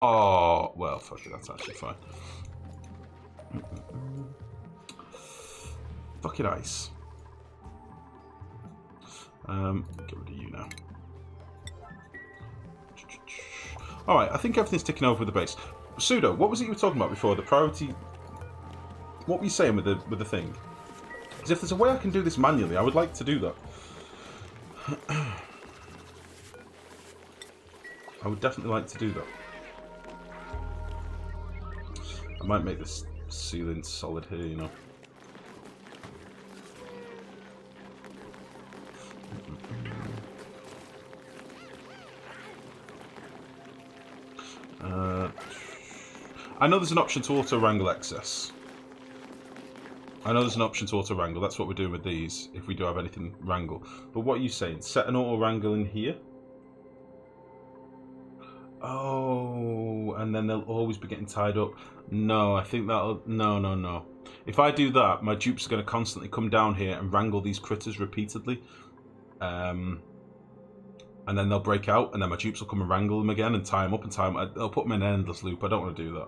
Oh, well, fuck it, that's actually fine. Fucking ice. Get rid of you now. Alright, I think everything's ticking over with the base. Pseudo, what was it you were talking about before? The priority... What were you saying with the thing? Because if there's a way I can do this manually, I would like to do that. I would definitely like to do that. I might make this ceiling solid here, you know. I know there's an option to auto-wrangle excess. I know there's an option to auto-wrangle. That's what we're doing with these, if we do have anything wrangle. But what are you saying? Set an auto-wrangle in here? Oh, and then they'll always be getting tied up. No, I think that'll... No. If I do that, my dupes are going to constantly come down here and wrangle these critters repeatedly. And then they'll break out, and then my dupes will come and wrangle them again and tie them up and tie them. They'll put them in an endless loop. I don't want to do that.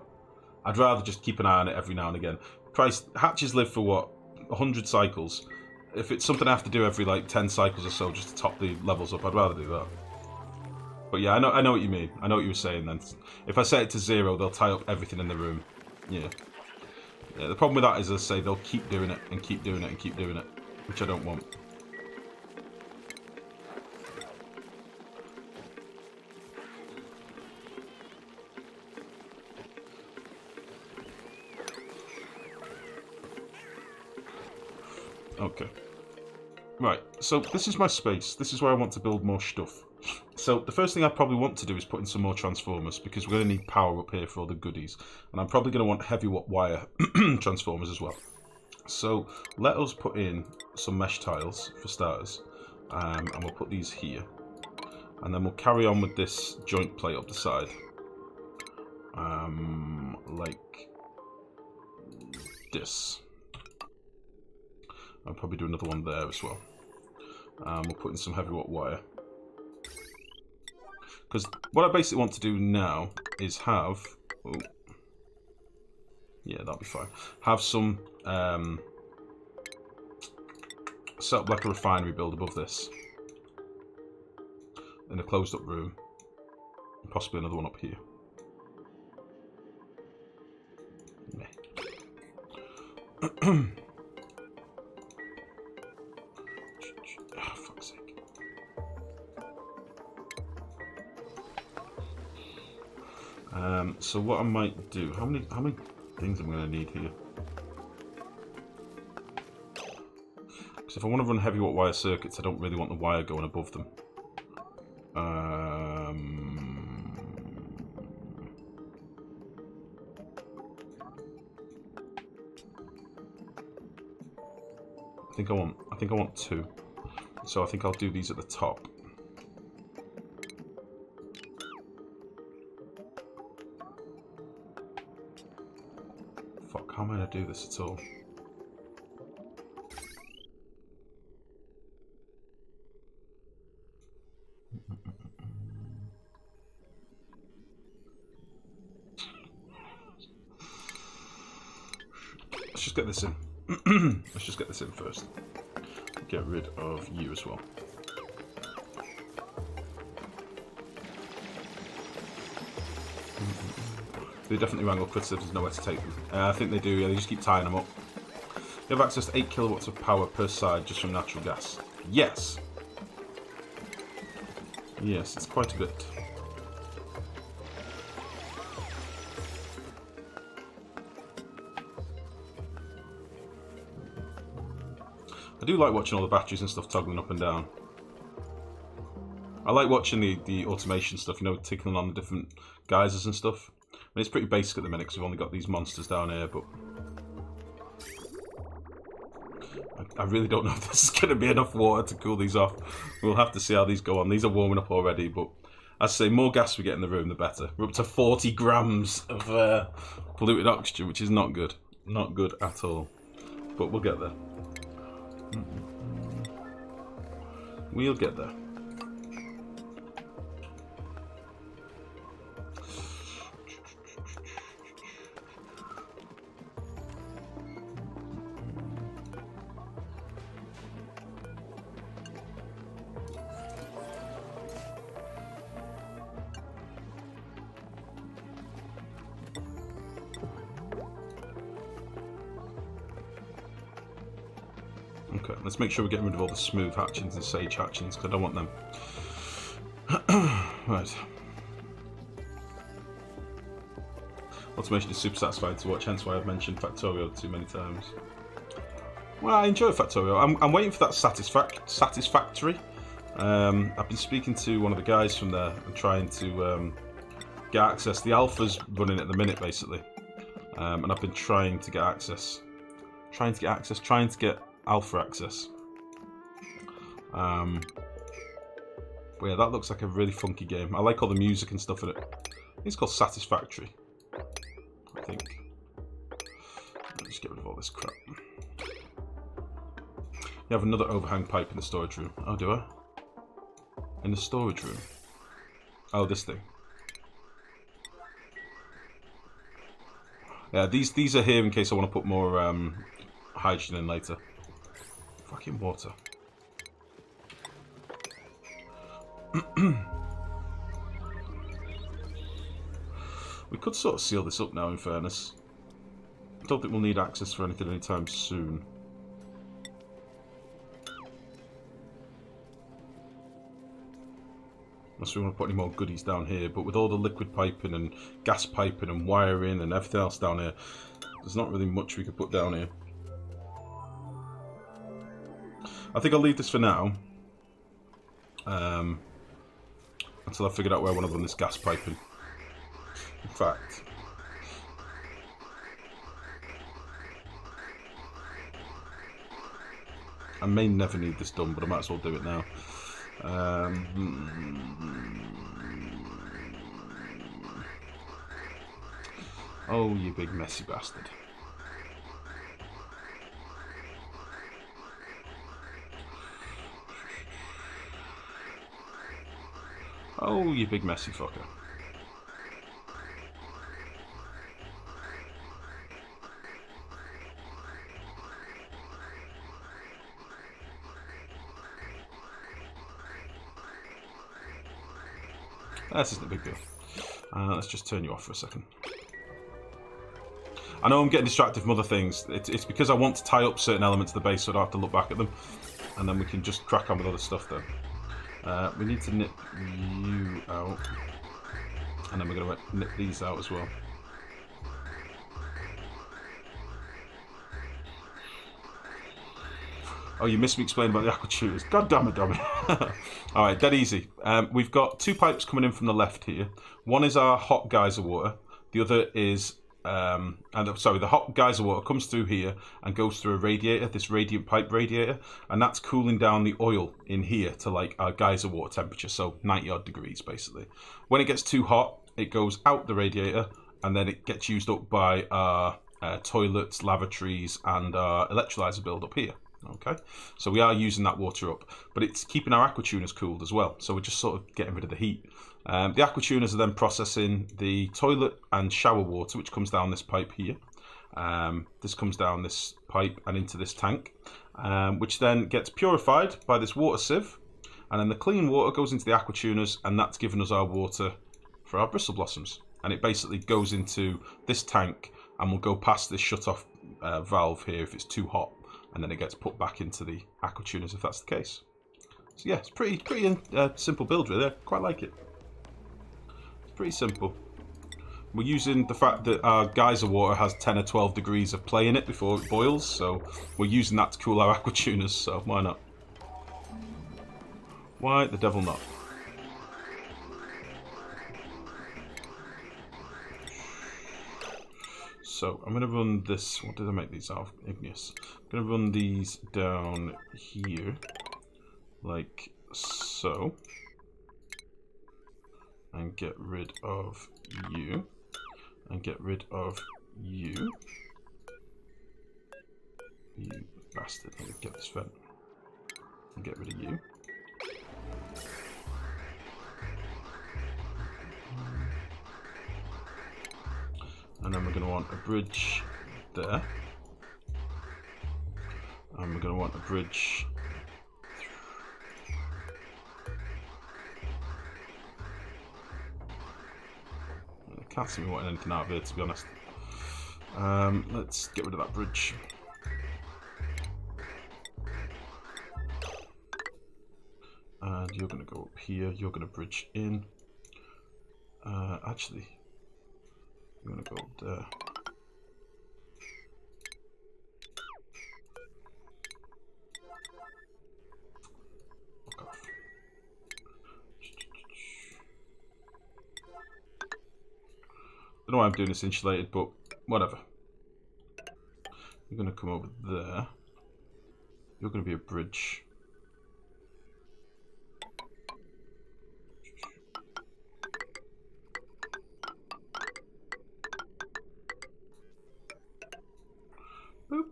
I'd rather just keep an eye on it every now and again. Christ, hatches live for what? 100 cycles. If it's something I have to do every like 10 cycles or so just to top the levels up, I'd rather do that. But yeah, I know what you mean. I know what you were saying then. If I set it to 0, they'll tie up everything in the room. Yeah. Yeah, the problem with that is, as I say, they'll keep doing it and keep doing it and keep doing it, which I don't want. Okay. Right, so this is my space. This is where I want to build more stuff. So the first thing I probably want to do is put in some more transformers, because we're going to need power up here for all the goodies. And I'm probably going to want heavy wire transformers as well. So let us put in some mesh tiles for starters. And we'll put these here. And then we'll carry on with this joint plate up the side. Like this. I'll probably do another one there as well. We'll put in some heavy wire. Because what I basically want to do now is have... Oh, yeah, that'll be fine. Have some... set up like a refinery build above this. In a closed up room. And possibly another one up here. Meh. Oh, fuck's sake. So what I might do, how many things am I going to need here? Because if I want to run heavy wire circuits, I don't really want the wire going above them. I think I want 2. So I think I'll do these at the top. Fuck, how am I going to do this at all? Let's just get this in. Let's just get this in first. Get rid of you as well. They definitely wrangle critters if there's nowhere to take them. I think they do, yeah, they just keep tying them up. You have access to 8 kilowatts of power per side just from natural gas. Yes! Yes, it's quite a bit. I do like watching all the batteries and stuff toggling up and down. I like watching the automation stuff, you know, tickling on the different geysers and stuff. I mean, it's pretty basic at the minute because we've only got these monsters down here, but... I really don't know if this is going to be enough water to cool these off. We'll have to see how these go on. These are warming up already, but... As I say, more gas we get in the room, the better. We're up to 40 grams of polluted oxygen, which is not good. Not good at all. But we'll get there. We'll get there. Okay, let's make sure we're getting rid of all the smooth hatchings and sage hatchings, because I don't want them. Right. Automation is super satisfying to watch, hence why I've mentioned Factorio too many times. Well, I enjoy Factorio. I'm waiting for that Satisfactory. I've been speaking to one of the guys from there and trying to get access. The alpha's running at the minute, basically. And I've been trying to get access. Trying to get alpha access. But yeah, that looks like a really funky game. I like all the music and stuff in it. It's called Satisfactory, I think. Let's just get rid of all this crap. You have another overhang pipe in the storage room. Oh, do I? In the storage room? Oh, this thing. Yeah, these are here in case I want to put more hydrogen in later. Fucking water. We could sort of seal this up now, in fairness. I don't think we'll need access for anything anytime soon. Unless we want to put any more goodies down here, but with all the liquid piping and gas piping and wiring and everything else down here, there's not really much we could put down here. I think I'll leave this for now. Until I figured out where I want to run this gas piping. In fact, I may never need this done, but I might as well do it now. Oh, you big messy bastard. Oh, you big messy fucker. This isn't a big deal. Let's just turn you off for a second. I know I'm getting distracted from other things. It's because I want to tie up certain elements of the base so I don't have to look back at them. And then we can just crack on with other stuff then. We need to nip you out. And then we're going to nip these out as well. Oh, you missed me explaining about the aqua tuners. God damn it, Dominic. Alright, dead easy. We've got two pipes coming in from the left here. One is our hot geyser water. The other is... the hot geyser water comes through here and goes through a radiator, this radiant pipe radiator, and that's cooling down the oil in here to like our geyser water temperature, so 90 odd degrees basically. When it gets too hot, it goes out the radiator and then it gets used up by our toilets, lavatories, and our electrolyzer build up here. Okay, so we are using that water up, but it's keeping our aqua tuners cooled as well, so we're just sort of getting rid of the heat. The aqua tuners are then processing the toilet and shower water, which comes down this pipe here. This comes down this pipe and into this tank, which then gets purified by this water sieve, and then the clean water goes into the aqua tuners, and that's giving us our water for our bristle blossoms. And it basically goes into this tank and will go past this shut-off valve here if it's too hot, and then it gets put back into the aqua tuners if that's the case. So yeah, it's pretty simple build really. I quite like it. It's pretty simple. We're using the fact that our geyser water has 10 or 12 degrees of play in it before it boils, so we're using that to cool our aqua tuners, so why not? Why the devil not? So I'm going to run this, what did I make these out of? Igneous. I'm going to run these down here, like so, and get rid of you, and get rid of you. You bastard, let me get this vent, and get rid of you. And then we're going to want a bridge there. And we're going to want a bridge. I can't see me wanting anything out of here, to be honest. Let's get rid of that bridge. you're going to go up here. You're going to bridge in. Actually, you're going to go up there. Fuck off. Don't know why I'm doing this insulated, but whatever. You're going to come over there. You're going to be a bridge. Boop.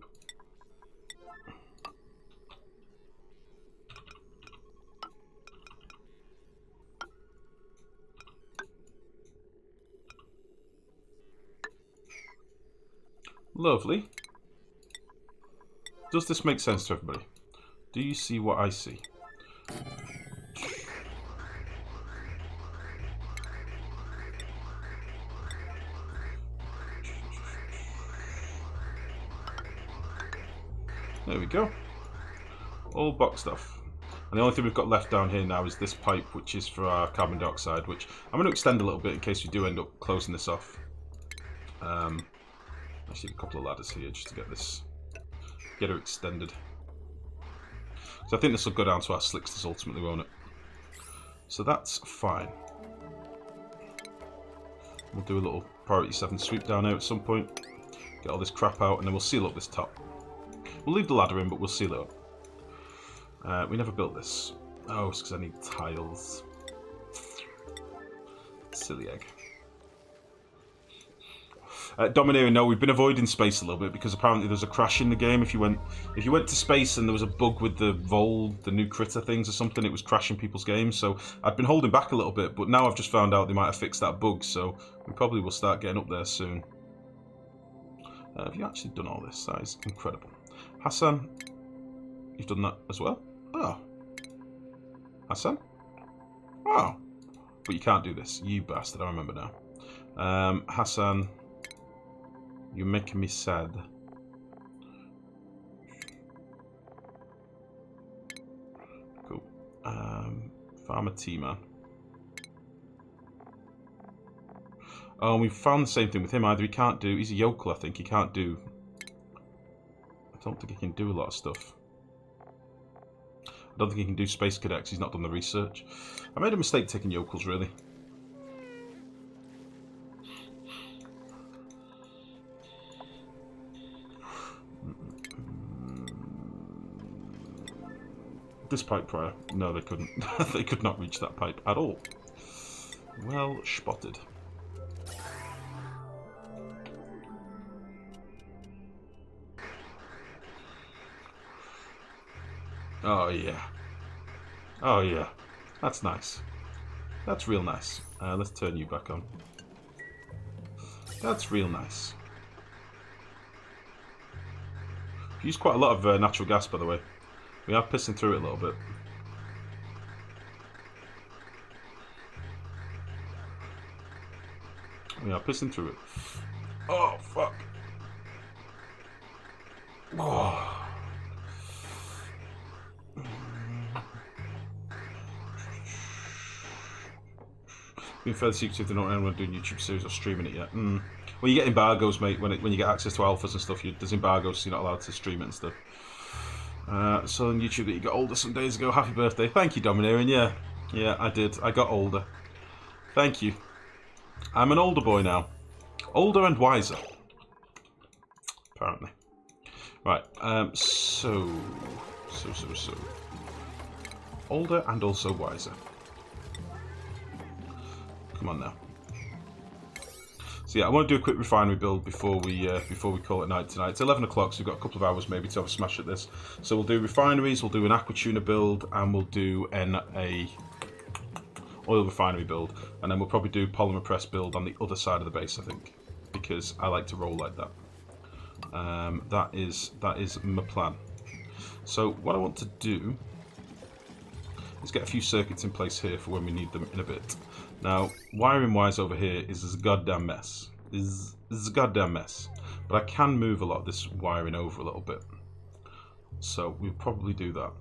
Lovely. Does this make sense to everybody? Do you see what I see? There we go. All boxed off. And the only thing we've got left down here now is this pipe, which is for our carbon dioxide, which I'm going to extend a little bit in case we do end up closing this off. Actually, a couple of ladders here just to get this, get her extended. So I think this will go down to our slicksters ultimately, won't it? So that's fine. We'll do a little priority 7 sweep down here at some point. Get all this crap out, and then we'll seal up this top. We'll leave the ladder in, but we'll seal it up. We never built this. Oh, it's because I need tiles. Silly egg. Domineering, no, we've been avoiding space a little bit because apparently there's a crash in the game. If you went to space and there was a bug with the Vol, the new critter things or something, it was crashing people's games. So I'd been holding back a little bit, but now I've just found out they might have fixed that bug, so we probably will start getting up there soon. Have you actually done all this? That is incredible. Hassan, you've done that as well? Oh. Hassan? Oh. But you can't do this, you bastard, I remember now. Hassan, you're making me sad. Cool. Farmer T-Man. Oh, we found the same thing with him. Either he can't do... He's a yokel, I think. He can't do... I don't think he can do a lot of stuff. I don't think he can do Space Cadets. He's not done the research. I made a mistake taking yokels, really. This pipe prior. No, they couldn't. They could not reach that pipe at all. Well spotted. Oh, yeah. Oh, yeah. That's nice. That's real nice. Let's turn you back on. That's real nice. Use quite a lot of natural gas, by the way. We are pissing through it a little bit. We are pissing through it. Oh, fuck. Oh. Being further secretive, they're not anyone doing YouTube series or streaming it yet. Well, you get embargoes, mate. When you get access to alphas and stuff, there's embargoes, so you're not allowed to stream it and stuff. So on YouTube that you got older some days ago. Happy birthday. Thank you, Domineering. Yeah, I did. I got older. Thank you. I'm an older boy now. Older and wiser. Apparently. Right, so. Older and also wiser. Come on now. So yeah, I want to do a quick refinery build before we call it night tonight. It's 11 o'clock, so we've got a couple of hours maybe to have a smash at this. So we'll do refineries, we'll do an aqua tuna build, and we'll do a oil refinery build, and then we'll probably do polymer press build on the other side of the base, I think, because I like to roll like that. That is my plan. So what I want to do is get a few circuits in place here for when we need them in a bit. Now, wiring-wise over here is a goddamn mess. Is a goddamn mess. But I can move a lot of this wiring over a little bit. So we'll probably do that.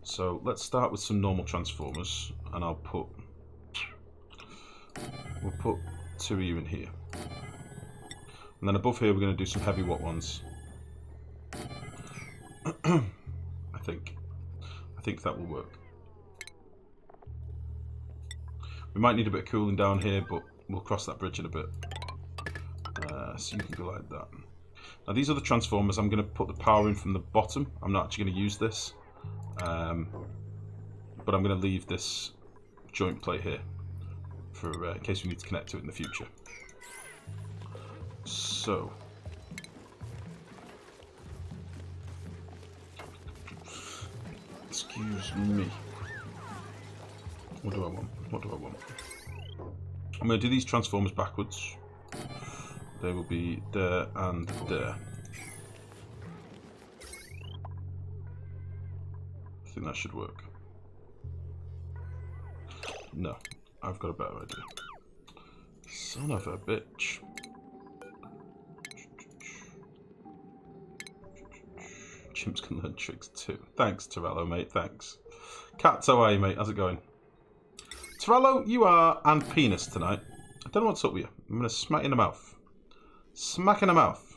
So let's start with some normal transformers, and we'll put 2 of you in here. And then above here we're going to do some heavy watt ones. I think that will work. We might need a bit of cooling down here, but we'll cross that bridge in a bit. So you can go like that. Now these are the transformers. I'm going to put the power in from the bottom. I'm not actually going to use this. But I'm going to leave this joint plate here for in case we need to connect to it in the future. So, excuse me. What do I want? What do I want? I'm going to do these transformers backwards. They will be there and there. I think that should work. No, I've got a better idea. Son of a bitch. Chimps can learn tricks too. Thanks, Torello, mate. Thanks. Cats, how are you, mate? How's it going? Torello, you are and penis tonight. I don't know what's up with you. I'm going to smack you in the mouth. Smack in the mouth.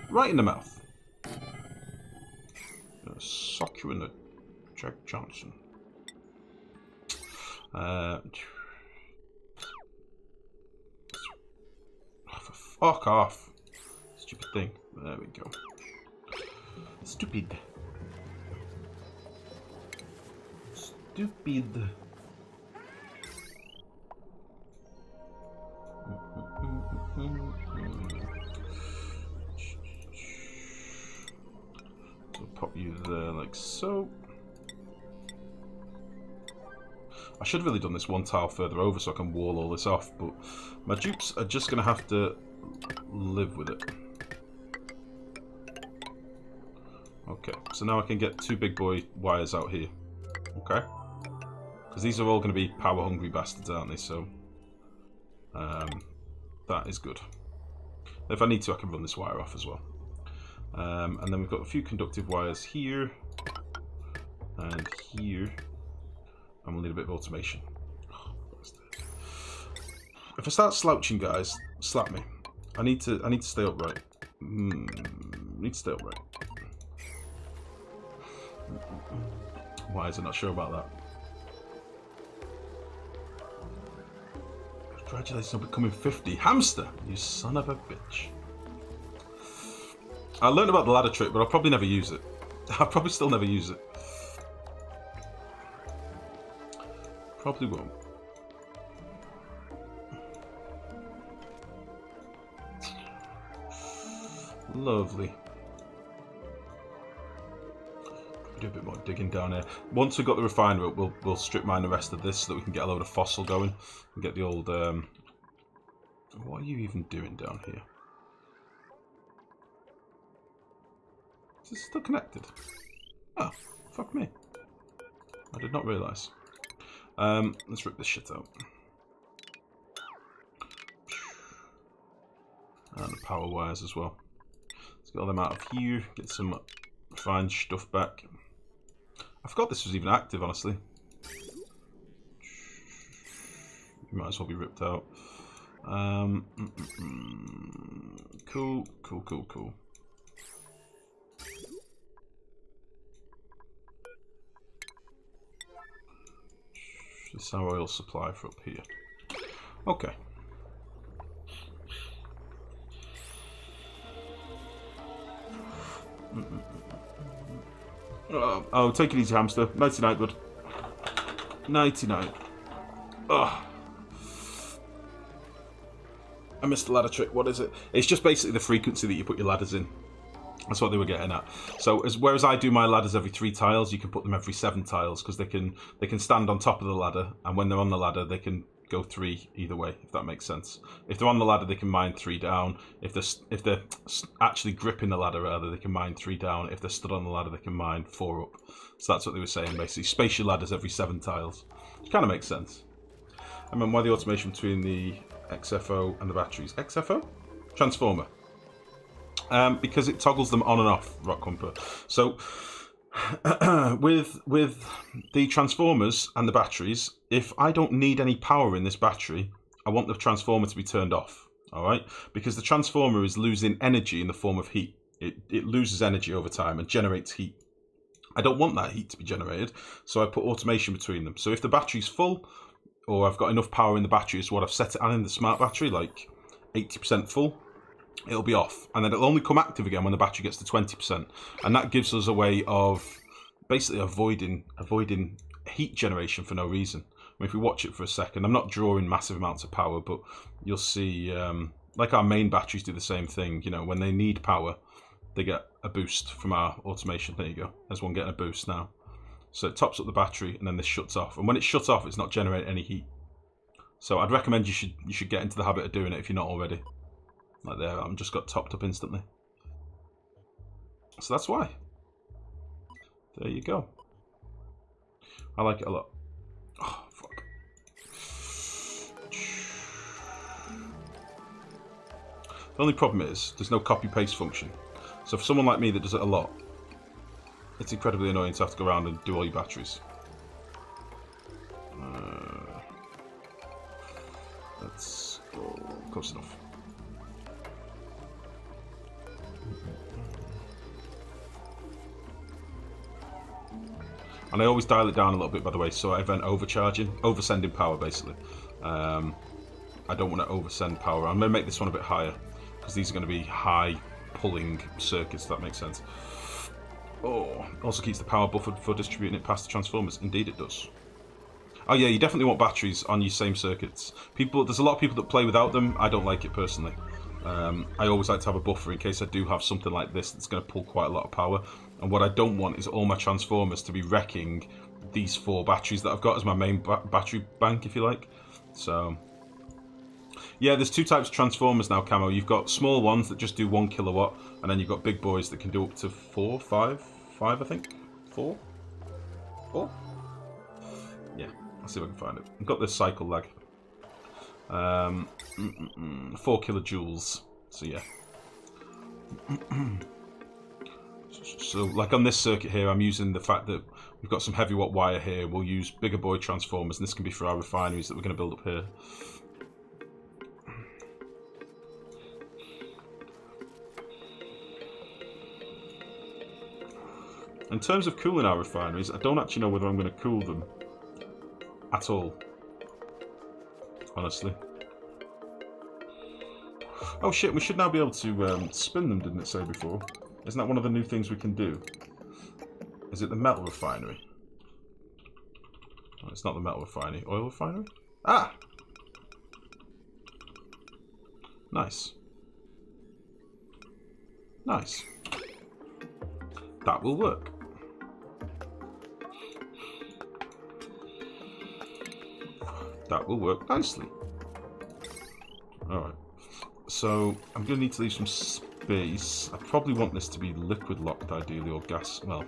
Right in the mouth. I'm going to sock you in the Jack Johnson. Oh, for fuck off. Stupid thing. There we go. Stupid. Stupid. So pop you there like so. I should have really done this one tile further over so I can wall all this off, but my dupes are just going to have to live with it. Okay, so now I can get 2 big boy wires out here. Okay? Because these are all going to be power hungry bastards, aren't they? So, that is good. If I need to, I can run this wire off as well. And then we've got a few conductive wires here and here. And we'll need a bit of automation. Oh, if I start slouching, guys, slap me. I need to stay upright. Need to stay upright. Why is it not sure about that? Congratulations on becoming 50. Hamster! You son of a bitch. I learned about the ladder trick, but I'll probably never use it. I'll probably still never use it. Probably won't. Lovely. Do a bit more digging down here. Once we've got the refiner up, we'll strip mine the rest of this so that we can get a load of fossil going and get the old. What are you even doing down here? Is this still connected? Oh, fuck me! I did not realise. Let's rip this shit out. And the power wires as well. Let's get all them out of here. Get some refined stuff back. I forgot this was even active, honestly. You might as well be ripped out. Cool, cool, cool, cool. This is our oil supply for up here. Okay. Oh, take it easy, hamster. Nighty night, bud. Nighty night. Oh. I missed the ladder trick. What is it? It's just basically the frequency that you put your ladders in. That's what they were getting at. So whereas I do my ladders every 3 tiles, you can put them every 7 tiles because they can stand on top of the ladder, and when they're on the ladder, they can go 3 either way, if that makes sense. If they're on the ladder, they can mine 3 down. If they're actually gripping the ladder, rather, they can mine 3 down. If they're stood on the ladder, they can mine 4 up. So that's what they were saying, basically. Space your ladders every 7 tiles. Which kind of makes sense. And then why the automation between the XFO and the batteries? XFO? Transformer. because it toggles them on and off, Rock Humper. So with the transformers and the batteries, if I don't need any power in this battery, I want the transformer to be turned off. All right, because the transformer is losing energy in the form of heat. It loses energy over time and generates heat. I don't want that heat to be generated, so I put automation between them. So if the battery's full, or I've got enough power in the battery is what I've set it on in the smart battery, like 80% full, it'll be off. And then it'll only come active again when the battery gets to 20%. And that gives us a way of basically avoiding heat generation for no reason. I mean, if we watch it for a second, I'm not drawing massive amounts of power, but you'll see, like our main batteries do the same thing. You know, when they need power, they get a boost from our automation. There you go. There's one getting a boost now. So it tops up the battery, and then this shuts off. And when it shuts off, it's not generating any heat. So I'd recommend you should get into the habit of doing it if you're not already. Like there, I'm just got topped up instantly. So that's why. There you go. I like it a lot. Oh, fuck. The only problem is there's no copy-paste function. So for someone like me that does it a lot, it's incredibly annoying to have to go around and do all your batteries. Let's go close enough. And I always dial it down a little bit, by the way, so I prevent oversending power, basically. I don't want to oversend power. I'm going to make this one a bit higher, because these are going to be high pulling circuits, if that makes sense. Oh, also keeps the power buffered for distributing it past the transformers. Indeed it does. Oh yeah, you definitely want batteries on your same circuits. There's a lot of people that play without them. I don't like it personally. I always like to have a buffer in case I do have something like this that's going to pull quite a lot of power. And what I don't want is all my transformers to be wrecking these 4 batteries that I've got as my main battery bank, if you like. So yeah, there's 2 types of transformers now, Camo. You've got small ones that just do 1 kilowatt, and then you've got big boys that can do up to 5, I think. 4? Yeah, I'll see if I can find it. I've got this cycle lag. 4 kilojoules. So yeah. So like on this circuit here, I'm using the fact that we've got some heavy watt wire here. We'll use bigger boy transformers, and this can be for our refineries that we're going to build up here. In terms of cooling our refineries, I don't actually know whether I'm going to cool them at all, honestly. Oh shit, we should now be able to spin them, didn't it say before? Isn't that one of the new things we can do? Is it the metal refinery? Oh, it's not the metal refinery. Oil refinery? Ah! Nice. Nice. That will work. That will work nicely. Alright. So, I'm going to need to leave some space. I probably want this to be liquid locked, ideally, or gas. Well,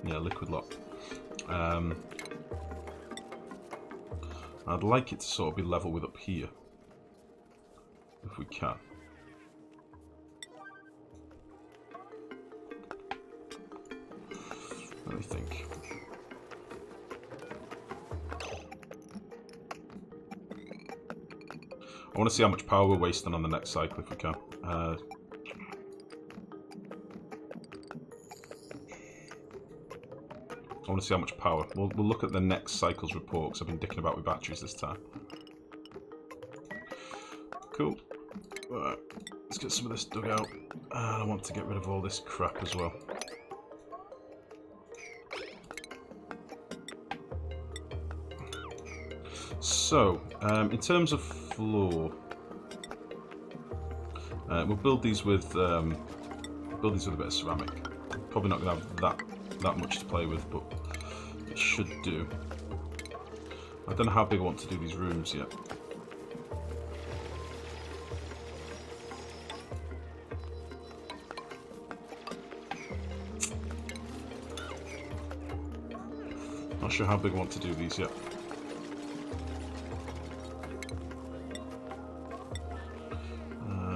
yeah, liquid locked. I'd like it to sort of be level with up here, if we can. Let me think. I want to see how much power we're wasting on the next cycle if we can. I want to see how much power. We'll look at the next cycle's report, because I've been dicking about with batteries this time. Cool. Alright, let's get some of this dug out. And I want to get rid of all this crap as well. So, in terms of floor, we'll build these with a bit of ceramic. Probably not going to have that much to play with, but it should do. I don't know how big I want to do these rooms yet. Not sure how big I want to do these yet.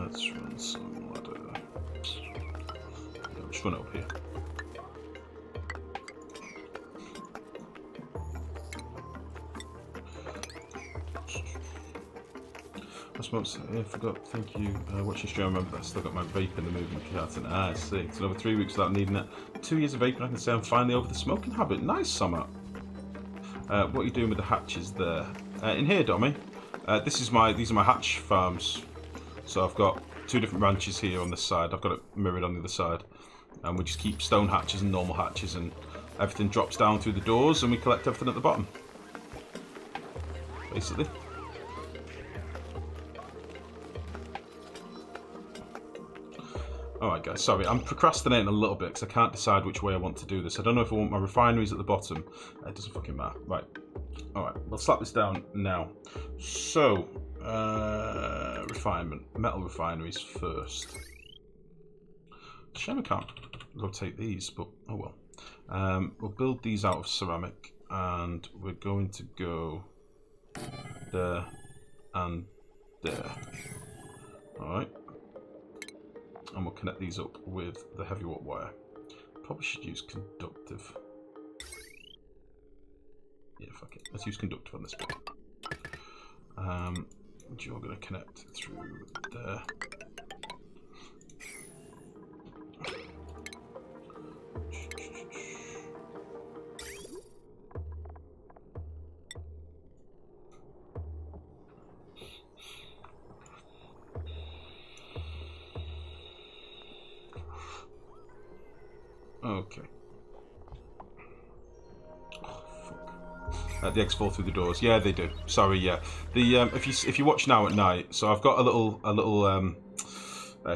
Let's run some ladder. one up here. I suppose, I forgot, thank you. Watching stream, I remember that I still got my vape in the moving carton. Ah, I see. It's another 3 weeks without needing it. 2 years of vaping, I can say I'm finally over the smoking habit. Nice, Summer. What are you doing with the hatches there? In here, Dommy. These are my hatch farms. So I've got 2 different ranches here on this side. I've got it mirrored on the other side. And we just keep stone hatches and normal hatches, and everything drops down through the doors, and we collect everything at the bottom. Basically. Alright guys, sorry, I'm procrastinating a little bit because I can't decide which way I want to do this. I don't know if I want my refineries at the bottom. It doesn't fucking matter. Right. Alright, we'll slap this down now. So, refinement. Metal refineries first. Shame I can't rotate these, but oh well. We'll build these out of ceramic, and we're going to go there and there. Alright. And we'll connect these up with the heavy watt wire. Probably should use conductive. Yeah, fuck it. Let's use conductive on this bit. You're going to connect through there. Okay. Oh, fuck. The eggs fall through the doors. Yeah, they do. Sorry, yeah. The if you watch now at night, so I've got a little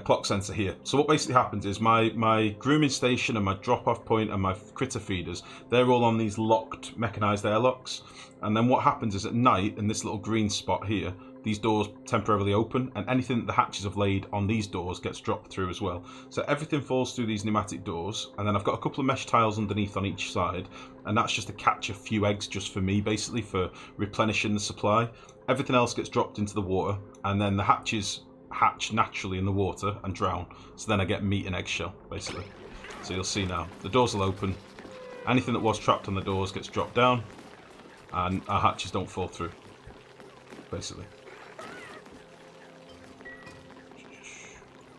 clock sensor here. So what basically happens is my grooming station and my drop-off point and my critter feeders, they're all on these locked mechanized airlocks. And then what happens is at night, in this little green spot here, these doors temporarily open, and anything that the hatches have laid on these doors gets dropped through as well. So everything falls through these pneumatic doors, and then I've got a couple of mesh tiles underneath on each side, and that's just to catch a few eggs just for me, basically, for replenishing the supply. Everything else gets dropped into the water, and then the hatches hatch naturally in the water and drown. So then I get meat and eggshell, basically. So you'll see now, the doors will open, anything that was trapped on the doors gets dropped down, and our hatches don't fall through, basically.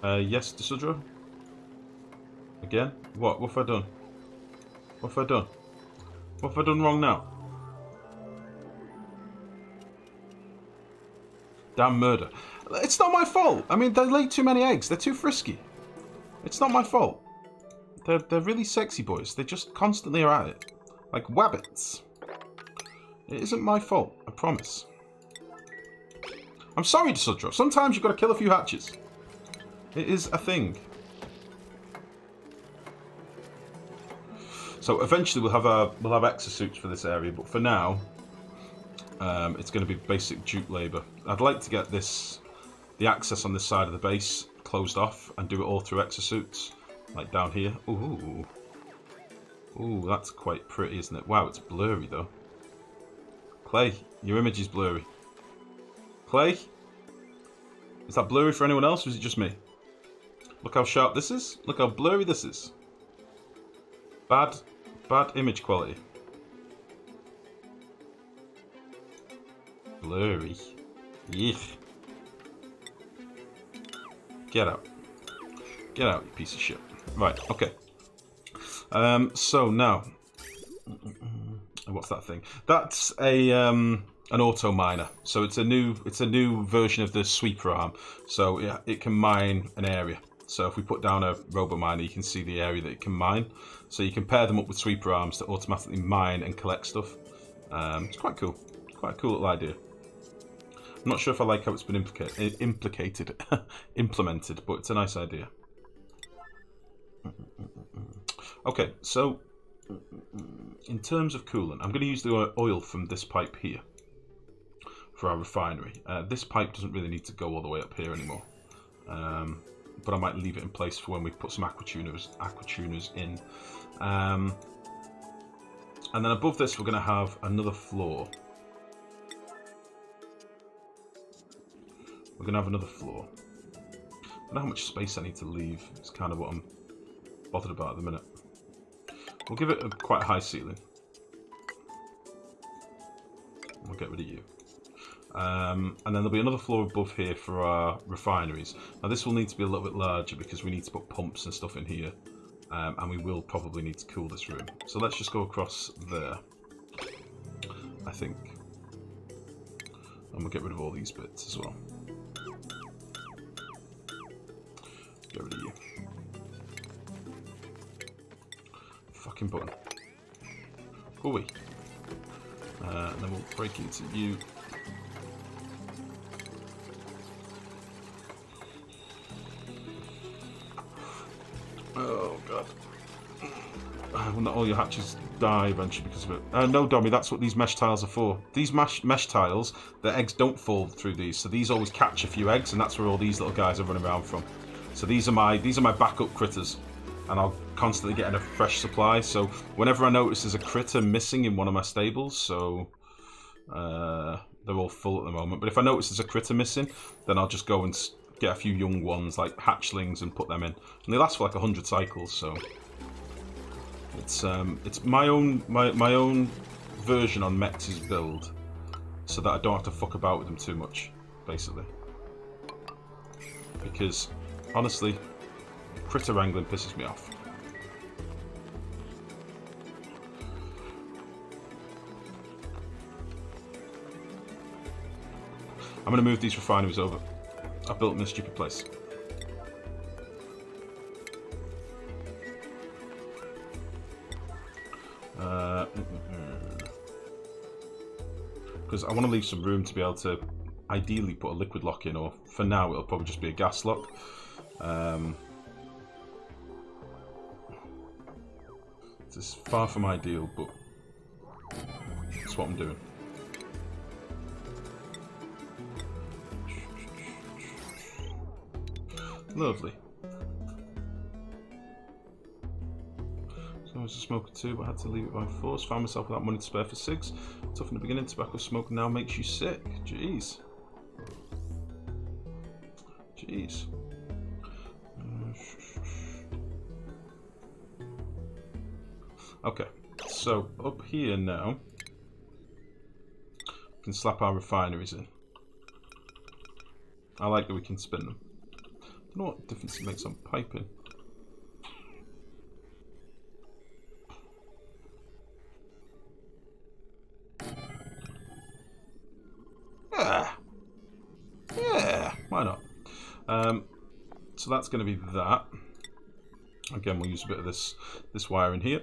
Yes, Desudro? Again? What? What have I done? What have I done? What have I done wrong now? Damn murder. It's not my fault. I mean, they lay too many eggs. They're too frisky. It's not my fault. They're really sexy boys. They just constantly are at it. Like wabbits. It isn't my fault, I promise. I'm sorry, Desudro. Sometimes you've got to kill a few hatches. It is a thing. So eventually we'll have exosuits for this area, but for now, it's going to be basic dupe labour. I'd like to get the access on this side of the base closed off and do it all through exosuits, like down here. Ooh, ooh, that's quite pretty, isn't it? Wow, it's blurry though. Clay, your image is blurry. Clay, is that blurry for anyone else, or is it just me? Look how sharp this is. Look how blurry this is. Bad image quality. Blurry. Yuck. Get out. Get out, you piece of shit. Right, okay. So now, what's that thing? That's an auto miner. So it's a new version of the sweeper arm. So it can mine an area. So if we put down a robo miner, you can see the area that it can mine. So you can pair them up with sweeper arms to automatically mine and collect stuff. It's quite cool. Quite a cool little idea. I'm not sure if I like how it's been implemented, but it's a nice idea. Okay, so in terms of coolant, I'm going to use the oil from this pipe here for our refinery. This pipe doesn't really need to go all the way up here anymore. But I might leave it in place for when we put some aquatuners in. And then above this we're going to have another floor. We're going to have another floor. I don't know how much space I need to leave. It's kind of what I'm bothered about at the minute. We'll give it a quite high ceiling. We'll get rid of you. And then there'll be another floor above here for our refineries. Now this will need to be a little bit larger because we need to put pumps and stuff in here. And we will probably need to cool this room. So let's just go across there, I think. And we'll get rid of all these bits as well. Get rid of you. Fucking button. Go away. And then we'll break into you. Oh god. Will not all your hatches die eventually because of it? No, Dommy, that's what these mesh tiles are for. These mesh tiles, the eggs don't fall through these, so these always catch a few eggs, and that's where all these little guys are running around from. So these are my backup critters, and I'll constantly get in a fresh supply. So whenever I notice there's a critter missing in one of my stables, so they're all full at the moment. But if I notice there's a critter missing, then I'll just go and get a few young ones like hatchlings and put them in, and they last for like 100 cycles. So it's my own version on Mex's build, so that I don't have to fuck about with them too much, basically. Because honestly, critter wrangling pisses me off. I'm gonna move these refineries over. I built them in a stupid place. Because I want to leave some room to be able to ideally put a liquid lock in, or for now it'll probably just be a gas lock. This is far from ideal, but that's what I'm doing. Lovely. So I was a smoker too, but I had to leave it by force. Found myself without money to spare for cigs. Tough in the beginning, tobacco smoking now makes you sick. Jeez. Jeez. Okay, so up here now, we can slap our refineries in. I like that we can spin them. I don't know what difference it makes on piping. Yeah, why not? So that's going to be that. Again, we'll use a bit of this wire in here.